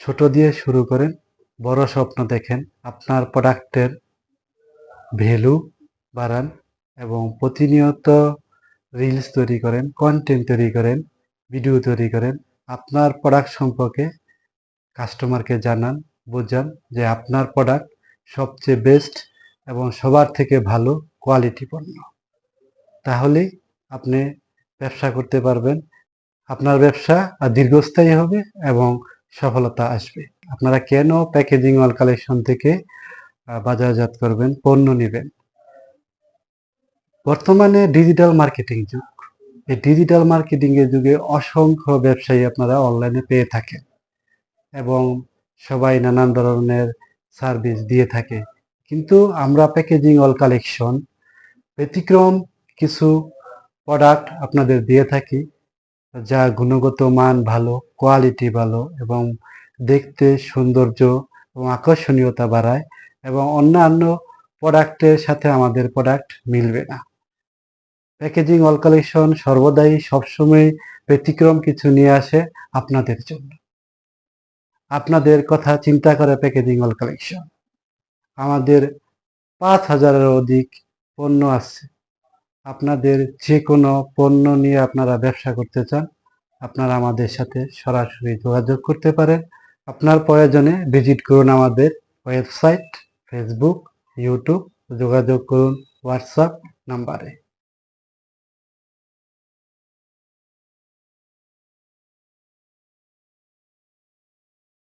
ছোট দিয়ে শুরু করেন, বড় স্বপ্ন দেখেন, আপনার প্রোডাক্টের ভ্যালু বাড়ান এবং প্রতিনিয়ত রিলস তৈরি করেন, কন্টেন্ট তৈরি করেন, ভিডিও তৈরি করেন। আপনার প্রোডাক্ট সম্পর্কে কাস্টমারকে জানান, বোঝান যে আপনার প্রোডাক্ট সবচেয়ে বেস্ট এবং সবার থেকে ভালো কোয়ালিটি পণ্য। তাহলেই আপনি ব্যবসা করতে পারবেন। আপনার ব্যবসা দীর্ঘস্থায়ী হবে এবং সফলতা আসবে। আপনারা কেন প্যাকেজিং অল কালেকশন থেকে বাজারজাত করবেন, পণ্য নেবেন? বর্তমানে ডিজিটাল মার্কেটিং যুগ। এই ডিজিটাল মার্কেটিং এর যুগে অসংখ্য ব্যবসায়ী আপনারা অনলাইনে পেয়ে থাকেন এবং সবাই নানান ধরনের সার্ভিস দিয়ে থাকে। কিন্তু আমরা প্যাকেজিং অল কালেকশন ব্যতিক্রম কিছু প্রোডাক্ট আপনাদের দিয়ে থাকি, যা গুণগত মান ভালো, কোয়ালিটি ভালো এবং দেখতে সৌন্দর্য এবং আকর্ষণীয়তা বাড়ায় এবং অন্যান্য প্রোডাক্টের সাথে আমাদের প্রোডাক্ট মিলবে না। প্যাকেজিং অল কালেকশন সর্বদাই সবসময় ব্যতিক্রম কিছু নিয়ে আসে আপনাদের জন্য। আপনাদের কথা চিন্তা করে প্যাকেজিং অল কালেকশন। আমাদের 5,000-এর অধিক পণ্য আছে। আপনাদের যে কোনো পণ্য নিয়ে আপনারা ব্যবসা করতে চান, আপনারা আমাদের সাথে সরাসরি যোগাযোগ করতে পারেন। আপনার প্রয়োজনে ভিজিট করুন আমাদের ওয়েবসাইট, ফেসবুক, ইউটিউব, যোগাযোগ করুন হোয়াটসঅ্যাপ নাম্বারে।